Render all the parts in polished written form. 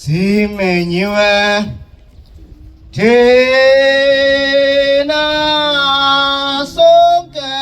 simenyiwe tena sonke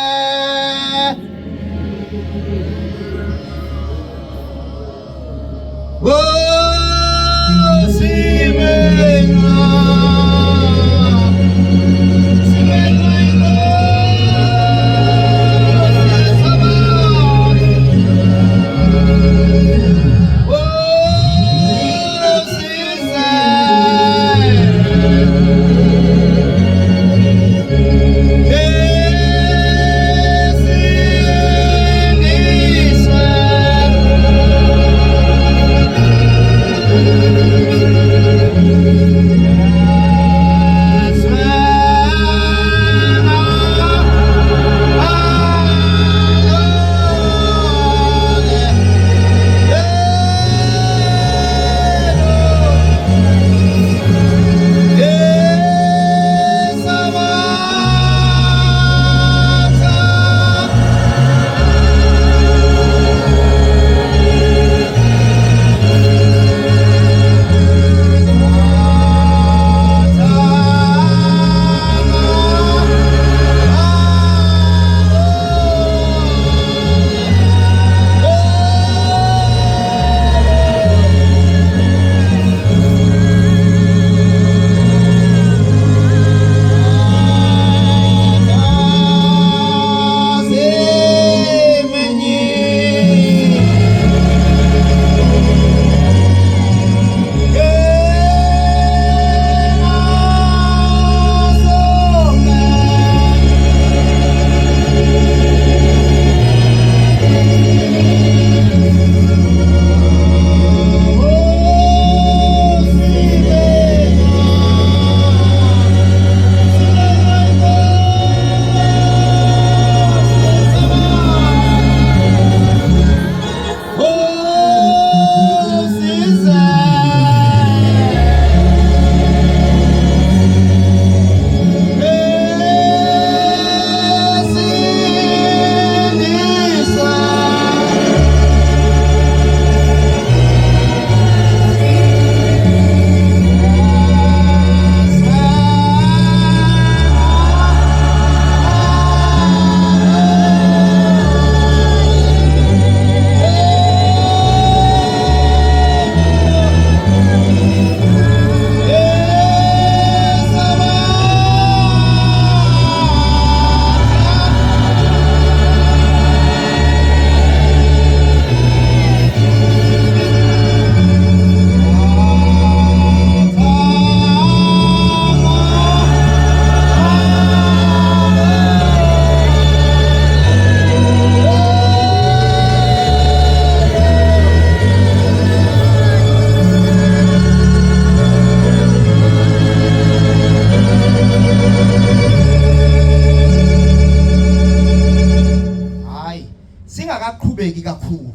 kakhulu.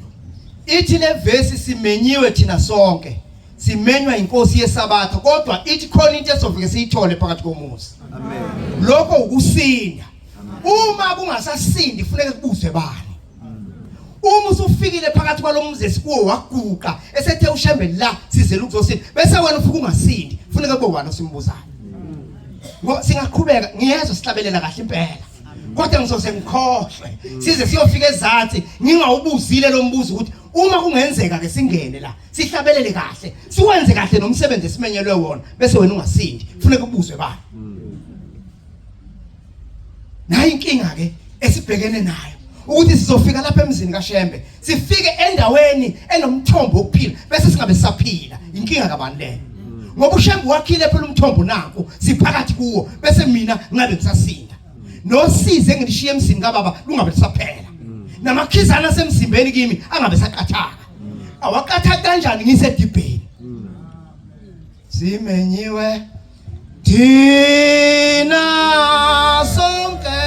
Ithi le verse simenyiwe thina sonke. Simenywa inkosi yesabatha kodwa ithi khona into esofike siyithole phakathi komuzi. Amen. Lokho ukusinda. Uma kungasasindi kufanele kubuzwe bani. Uma usufikile phakathi kwalomuzi esikuwo waguqa esethe ushembe la sizela ukuzosinda bese wena ufika ungasindi kufanele kube wena osimbuzayo. Ngo singaqhubeka ngiyezwa sihlabelela kahle impela. Kodwa ngizoze ngikhohlwe size siyofika ezansi ngingawubuzile lo mbuzo ukuthi uma kungenzeka ke singene la sihlabelele kahle siwenze kahle nomsebenzi esimenyelwe wona bese wena ungasindi kufanele kubuzwe bani. Nayi inkinga ke esibhekene nayo ukuthi sizofika lapha emzini kaShembe sifike endaweni enomthombo wokuphila bese singabe saphila inkinga kabani le ngoba uShembe wakhile phela umthombo nanku siphakathi kuwo bese mina ngabe ngisasinda nosize ngilishiye emzini kaBaba lungabe lisaphela namakhizana semzimbeni kimi angabe saqathaka awaqatha kanjani ngisedibheni simenyiwe thina sonke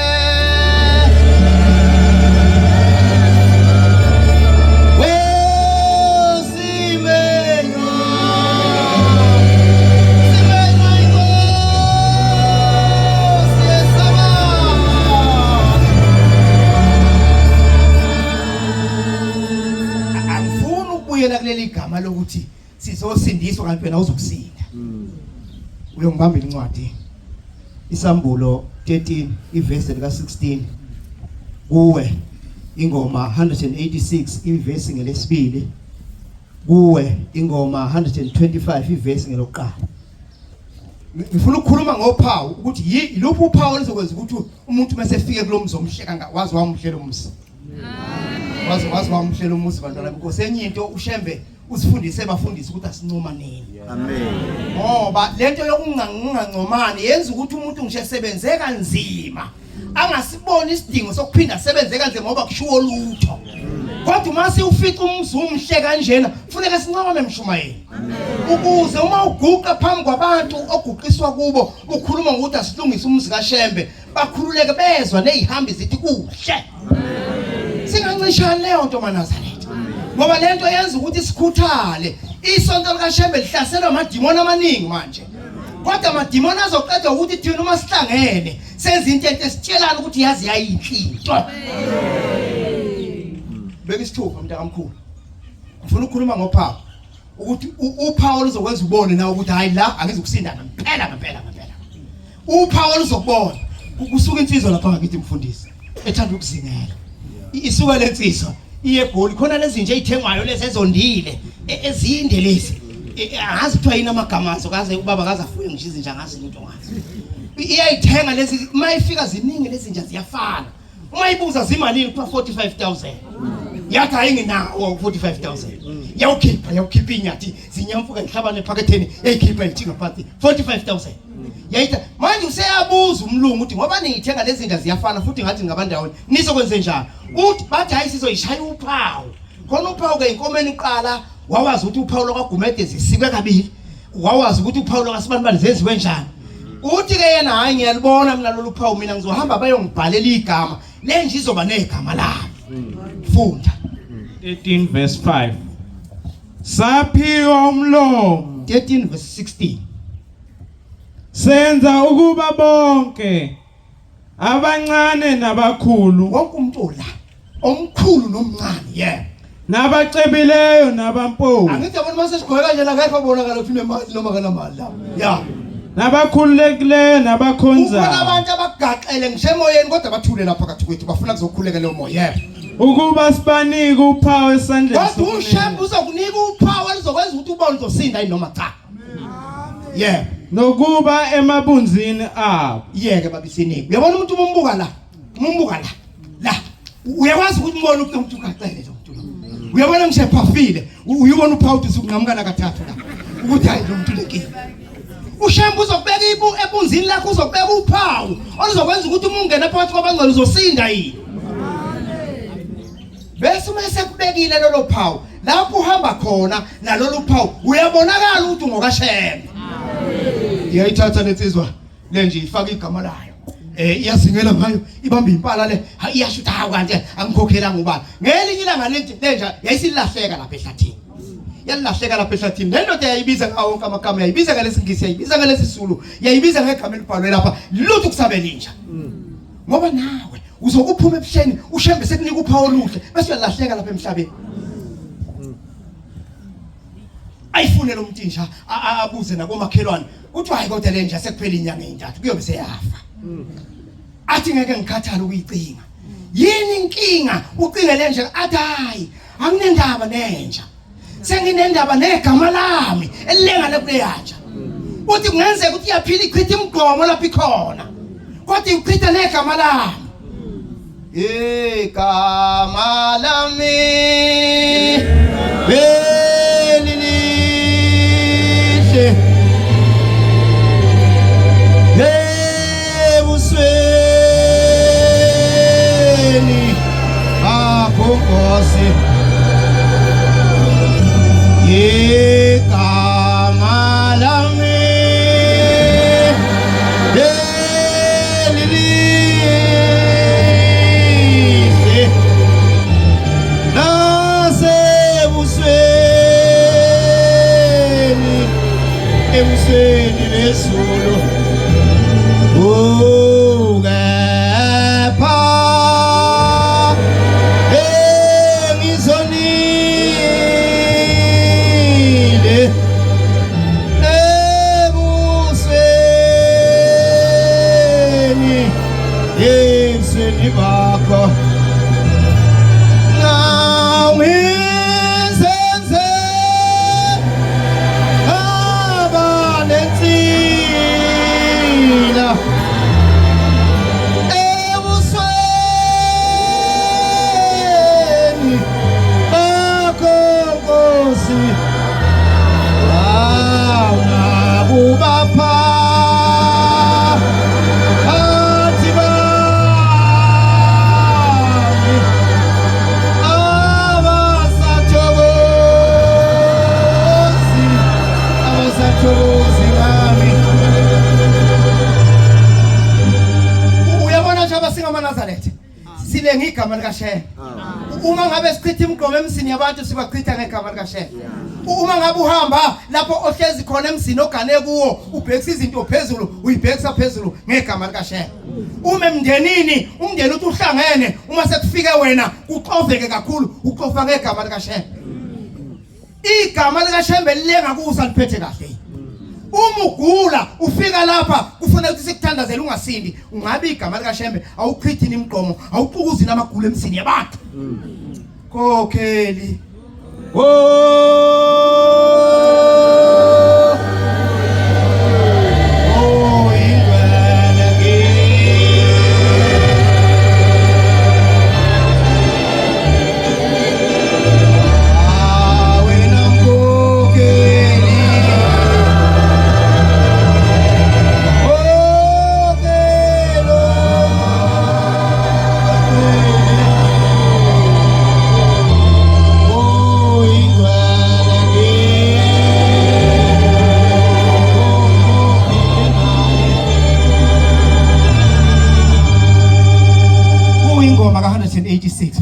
kuleli gama lokuthi sizosindiswa uzobhubhiswa kanti wena uzokusinda. Uyongibambela incwadi Isambulo 13 ivesi lika 16 kuwe ingoma 186 ivesi ngelesibili kuwe ingoma 125 ivesi ngelokuqala. Ngifuna ukukhuluma ngophawu ukuthi yiluphi uphawu oluzokwenza ukuthi umuntu mase efike kulomzi omhleka wazi wamhlela umzi. Wazi wamhlela umuzi bantwana because enye into ushembe usifundise abafundisi ukuthi asincoma nini. Amen. Ngoba lento yokungancomani yenza ukuthi umuntu ngisho esebenze kanzima angasiboni isidingo sokuphinda asebenze kanzima ngoba kushiwo lutho. Kodwa mase ufica umzi umhle kanjena kufuneka sincome emshumayeni. Ukuze uma uguqa phambi kwabantu oguqiswa kubo ukhuluma ngokuthi asilungise umzi kaShembe bakhululeke bezwa nezihambi zithi kuhle. Singancishana leyo nto maNazaretha. Ngoba lento yenza ukuthi sikhuthale. Isonto likaShembe lihlaselwa amadimoni amaningi manje. Kodwa amadimoni azoqedwa ukuthi thina uma sihlangene senze into esitshelana ukuthi yazi yayinhlinto. Bekisithupha mntakamkhulu. Ngifuna ukukhuluma ngophawu ukuthi uphawu oluzokwenza ubone nawe ukuthi hayi la angizukusinda ngempela. Uphawu oluzokubona kusuka insizwa lapha ngakithi mfundisi ethanda ukuzingela. Isuka lensizwa iye eGoli khona lezi nje ezithengwayo lezi ezondile ezinde lezi angazi kuthiwa yini amagama azo kaze ubaba kaze afuye ngisho izinja ngazi into ngazi. Iyayithenga lezi mayifika ziningi lezi nje ziyafana. Uma ibuza zimalini kuthiwa 45,000. Yathi ayinginawo 45,000. Yawukhipha inyathi zinyamfuka ngihlabane ephaketheni eyikhipha ithinga phansi 45,000. Yayitha manje useyabuza umlungu ukuthi ngoba ningithenga lezi zinto ziyafana futhi ngathi ngabandawoni nizokwenze njani uthi bathi hayi sizoyishaya uphawu khona uphawu ke inkomeni uqala wawazi ukuthi uphawu lokagumede zisikwe kabili wawazi ukuthi uphawu lokasibanibani zenziwe njani uthi ke yena hayi ngiyalibona mina lolu phawu mina ngizohamba bayongibhalela igama lenje izoba negama lami funda 13 verse 5 saphiwa umlomo 13 verse 16 senza ukuba bonke abancane nabakhulu wonke umuntu la omkhulu nomncane nabacebileyo nabampofu angithi abantu basesigqoke kanje la kayipha bonakala ukuthi unemali noma kanamali la nabakhululekileyo nabakhonzayo ukubona abantu abagaqele ngishemoyeni kodwa bathule lapha phakathi kwethu bafuna kuzokhuleka leyo moya ukuba sibanike uphawu esandleni kodwa uShembe uzokunika uphawu elizokwenza ukuthi ubone uzosinda noma cha nokuba emabunzini abo yeke babisinike uyabona umuntu umumbuka la uyakwazi ukuthi umbone umuntu ugaqele lo muntu uyabona ngishephafile uyibona uphawu ukuthi ukunqamukana kathathu la ukuthi hayi lo muntu lekile uShembe uzokubeka ebunzini lakho uzokubeka uphawu oluzokwenza ukuthi uma ungena phakathi kwabangcwele uzosinda yini bese uma sekubekile lolo phawu lapho uhamba khona nalolu phawu uyabonakala ukuthi ngokaShembe iyayithatha lensizwa lenje ifaka igama layo iyazingela ngayo ibamba impala le iyashutha kanti angikhokhelanga ubani ngelinye ilanga lenja yayisilahleka lapha ehlathini yalilahleka lapha ehlathini lendoda yayibiza ngawo wonke amagama yayibiza ngalesingisi yayibiza ngalesisulu yayibiza ngegama elibhalwe lapha lutho kusabelinja ngoba nawe uzokuphuma ebuhleni uShembe sekunika uphawu oluhle bese uyalahleka lapha emhlabeni ayifune lo muntu insha abuze nakomakhelwane uthi hayi kodwa lenja sekuphela inyanga ezintathu kuyobe seyafa athi ngeke ngikhathala ukuyicinga yini inkinga ucinge lenja athi hayi anginendaba nenja senginendaba negama lami elilengana kuleyanja uthi kungenzeka ukuthi iyaphila ichitha imgomo lapha ikhona kodwa ichitha negama lami igama lami ebusweni bakho Nkosi igama lami elihle nasebusweni ebusweni bezulu Asathozi ngami. Uyabona nje abasinga Nazareth. Silenga igama lika Shembe. Uma ngabe sichitha imigqomo emsini yabantu sibachitha ngegama lika Shembe. Uma ngabe uhamba lapho ohlezi khona emsini ogane kuwo ubhekisa izinto phezulu uyibhekisa phezulu ngegama lika Shembe. Uma emndenini umndeni uthi uhlangene uma sekufike wena uxoveke kakhulu uxofa ngegama lika Shembe. Igama lika Shembe lilenga kuza liphethe kahle. Uma ugula ufika lapha kufanele ukuthi sikuthandazele ungasindi ungabe igama lika Shembe awuchithi imigqomo awuxukuzi namagula emsini yabantu. Kokheli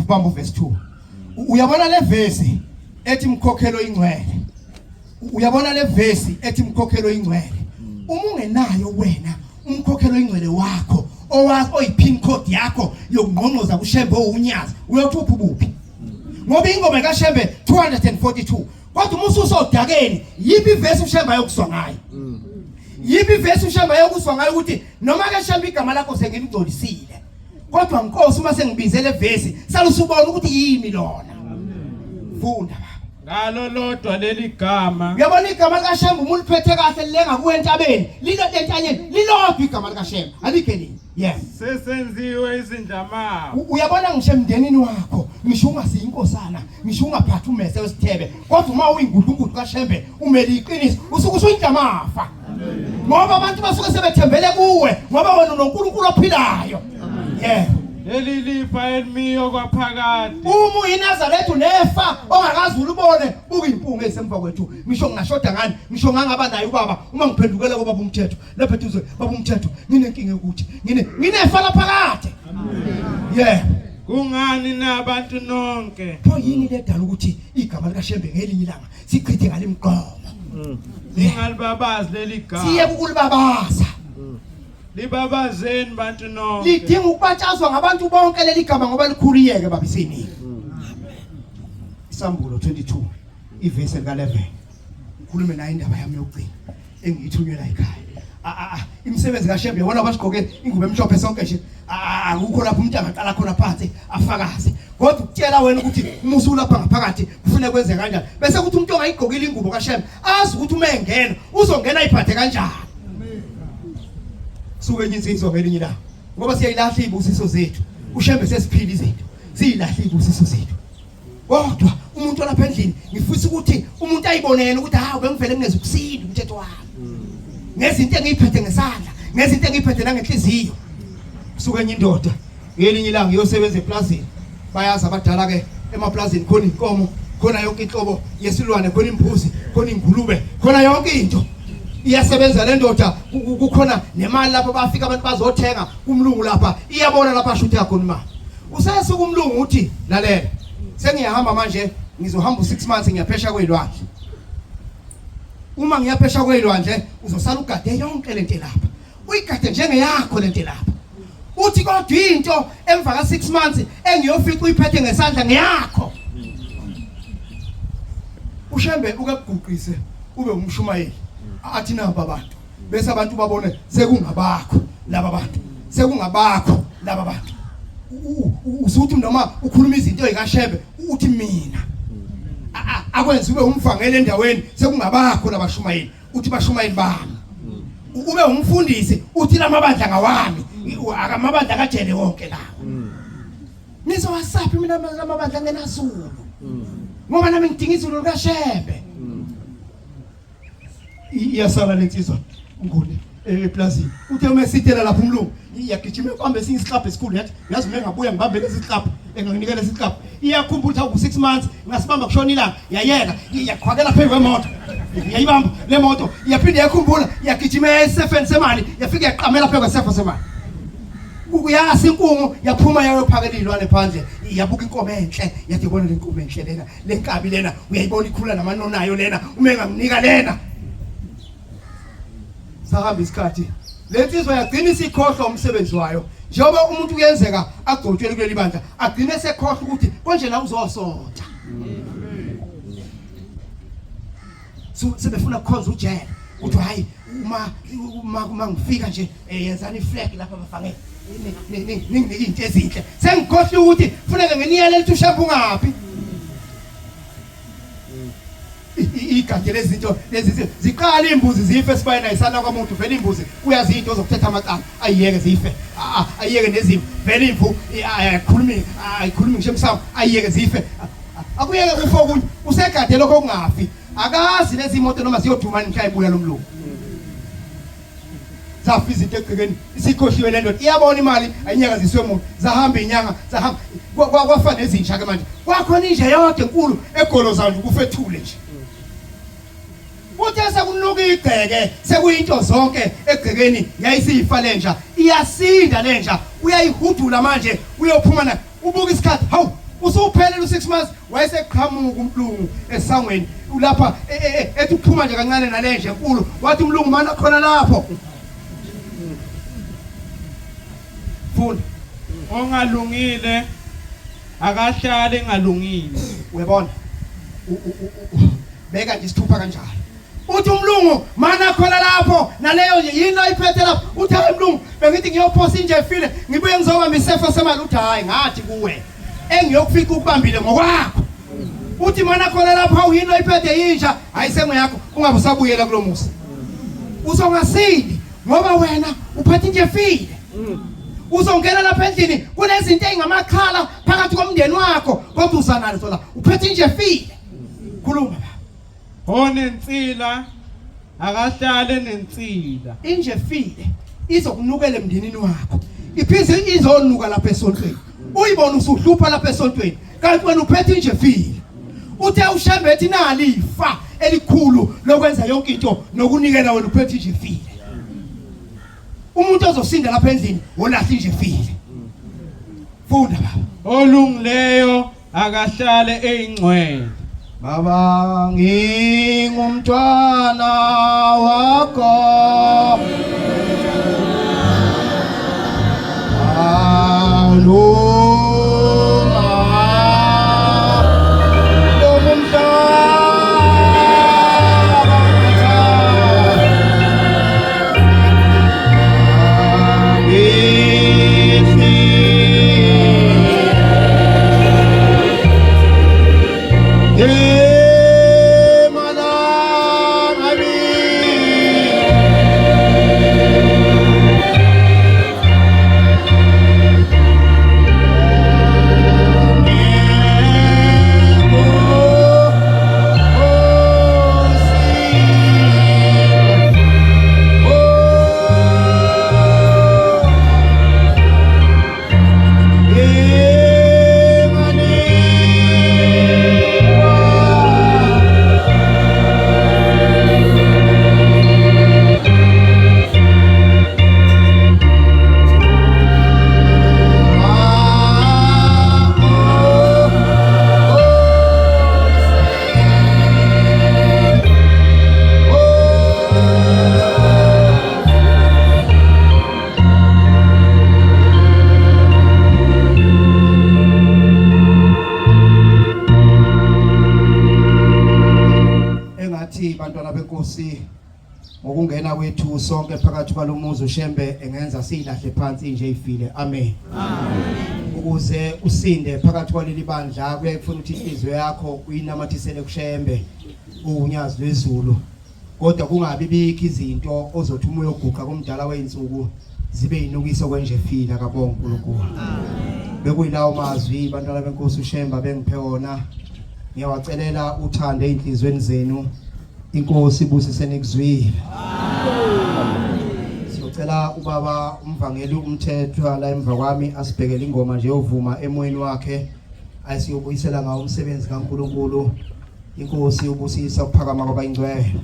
Ubamba verse 2. Uyabona le verse ethi mkhokhelo ingcwele. Uyabona le verse ethi mkhokhelo ingcwele. Uma ungenayo wena umkhokhelo ingcwele wakho owakho oyipin code yakho yokungqongqoza kuShembe owunyazi uyothupha ubuphi. Ngoba ingoma kaShembe 242. Kodwa umususo odakeni yipi verse uShembe ayokuswa ngayo. Yipi verse uShembe ayokuswa ngayo ukuthi noma ke Shembe igama lakho sengimgcolisile. Kodwa Nkosi uma sengibizele verse salusubona ukuthi yini lona. Funda ngalo lodwa leli gama. Uyabona igama lika Shembe umuntu phethe kahle lilenga kuwentabeni lilo lentanyeni lilodwa igama lika Shembe alike lini. Yes. Sesenziwe izindlama. Uyabona ngisho emndenini wakho ngisho ungasiyinkosana ngisho ungaphatha umese wesithebe kodwa uma uyingudlungudu kaShembe umeli iqiniso usuke usuyindlamafa. Ngoba abantu basuke sebethembele kuwe ngoba wena uNkulunkulu ophilayo. Yeah. Leli lifa elimiyo kwaphakade. Uma uyiNazaretha unefa ongakazi ulubone buka impunga esemva kwethu. Ngisho ngingashoda ngani? Ngisho ngangaba naye ubaba uma ngiphendukela kubaba umthetho. Lapha eduze baba umthetho nginenkinga ukuthi nginefa laphakade. Yeah. Kungani nabantu nonke? Pho yini ledala ukuthi igama lika Shembe ngelinye ilanga sichithe ngale mqomo. Ngalibabazi leli gama. Siye ukulibabaza. Libabazeni bantu nonke. Lidinga ukubatshazwa ngabantu bonke leli gama ngoba likhuliyeke babisini. Isambulo 22 iverse ka 11. Ukhulume naye indaba yami yokugcina engiyithunyelwa ekhaya. Imsebenzi kaShembe yabona abashigqoke ingubo emhlophe sonke nje. Akukho lapho umuntu angaqala khona phansi afakaze. Kodwa ukutshela wena ukuthi umusu lapha ngaphakathi kufanele kwenze kanjani. Bese kuthi umuntu ongayigqokile ingubo kaShembe azi ukuthi uma engena uzongena iphathe kanjani. Suke insizwa ngelinye la ngoba siyayilahla ibusiso zethu uShembe sesiphila izinto siyilahla ibusiso zethu kodwa umuntu olapha endlini ngifisa ukuthi umuntu ayibonene ukuthi bengivele ngeze ukusinda umthetho wami ngezinto engiyiphethe ngesandla ngezinto engiyiphethe nangenhliziyo suke enye indoda ngelinye ilanga iyosebenza eplazini bayazi abadala ke emaplazini khona inkomo khona yonke inhlobo yesilwane khona imbuzi khona ingulube khona yonke into iyasebenza le ndoda kukhona nemali lapho bafika abantu bazothenga umlungu lapha iyabona lapha ashuthe khona imali usesuka umlungu uthi lalela sengiyahamba manje ngizohamba u6 months ngiyaphesha kwelwandle uma ngiyaphesha kwelwandle uzosala ugade yonke lento lapha uyigade njengeyakho lento lapha uthi kodwa into emva ka 6 months engiyofika uyiphethe ngesandla ngiyakho uShembe ukaguqise ube umshumayeli athi naba abantu bese abantu babone sekungabakho laba bantu sekungabakho laba bantu usuthi noma ukhuluma izinto ezikaShembe uthi mina akwenza ube umvangeli endaweni sekungabakho labashumayeli uthi bashumayeli bami ube umfundisi uthi lamabandla ngawami akamabandla kajele wonke lawo nizowasaphi mina lamabandla ngenazulu ngoba nami ngidinga izulu likaShembe iyasala lensizwa ngone eplazini uthe uma sithela lapha umlungu iyagijima kwambe sinisihlapha esikhulu yathi yazi mina ngabuya ngibambe lesihlapha enganginikela lesihlapha iyakhumbula ukuthi u6 months ngasibamba kushona ilanga yayeka iyaqhwakela phezu kwemoto yayibamba le moto yaphinde yakhumbula yagijima esefeni semali yafika yaqamela phezulu kwesefa semali uyasi inkungu yaphuma yayophakela izilwane phandle yabuka inkomo enhle yathi ibona le nkomo enhle lena lenkabi lena uyayibona ikhula namanonayo lena umenga nginika lena sahamba isikhathi lensizwa yagcina isikhohlwa umsebenzi wayo njengoba umuntu kuyenzeka agcotshwe kuleli bandla agcine sekhohlwa ukuthi konje la uzosotha sebefuna ukukhonza ujele uthi hayi uma ngifika nje yenzani iflag lapha bafake ninginike into ezinhle sengikhohlwa ukuthi kufuneka nginiyele lithi ushaphu ngaphi igade lezinto lezi ziqala imbuzi zife sibayena isana kwamuntu vele imbuzi uyazi into zokuthetha amacala ayiyeke zife ayiyeke nezimo vele imvu ayikhulumi ngisho emsamo ayiyeke zife akuyeke ufe okunye usegade lokho kungafi akazi lezi imoto noma ziyodumana mhla ibuya lomlungu zafi izinto egcekeni isikhohliwe le ndoda iyabona imali ayinyaka ziswe umuntu zahamba inyanga zahamba kwafa nezintsha ke manje kwakhona inje yonke enkulu egoloza nje ukufethule nje uthe sekunuka igceke sekuyinto zonke egcekeni yayisifa lenja iyasinda lenja uyayihudula manje uyophuma na ubuka isikhathi hawu usuphelele u6 months wayeseqhamuka umlungu esangweni ulapha ethi uphuma nje kancane nalenje enkulu wathi umlungu mana khona lapho funda ongalungile akahlale engalungile uyabona beka nje isithupha kanjalo uthi umlungu mana khona lapho naleyo nje yini ayiphethe lapho uthi hayi umlungu bengithi ngiyophosa inje efile ngibuye ngizobamba isefa semali uthi hayi ngathi kuwe engiyokufika ukubambile ngokwakho uthi mana khona lapha uyini ayiphethe yinja ayisengwe yakho ungabe usabuyela kulomusa uzongasindi ngoba wena uphethe inje efile uzongena lapha endlini kunezinto engamakhala phakathi komndeni wakho kodwa uzanalo sola uphethe inje efile khuluma onensila akahlale nensila inje efile izokunukela emndenini wakho iphise izonuka lapha esontweni uyibona usuhlupha lapha esontweni kanti wena uphethe inje efile uthe ushembethi nali ifa elikhulu lokwenza yonke into nokunikela wena uphethe inje efile umuntu ozosinda lapha endlini olahla inje efile funda baba olungileyo akahlale eyingcwele baba ngingumntwana wakho bantwana benkosi ngokungena kwethu sonke phakathi kwalomuzi uShembe engenza silahle phansi nje ifile amen ukuze usinde phakathi kwaleli bandla kuyafuna ukuthi inhliziyo yakho uyinamathisele kuShembe unyazi lwezulu kodwa kungabi bikho izinto ozothi umoya oguqa komdala weinsuku zibe inukiso kwenje fila kabonga uNkulunkulu bekuyilawo mazwi bantwana benkosi uShembe bengiphe wona ngiyawacelela uthande inhlizweni zenu inkosi ibusisene kuzwile siyocela ubaba umvangeli umthethwa la emva kwami asibhekele ingoma nje yovuma emoyeni wakhe ayisiyobuyisela ngawo umsebenzi kaNkulunkulu inkosi ubusisa ukuphakama kwabayingcwele.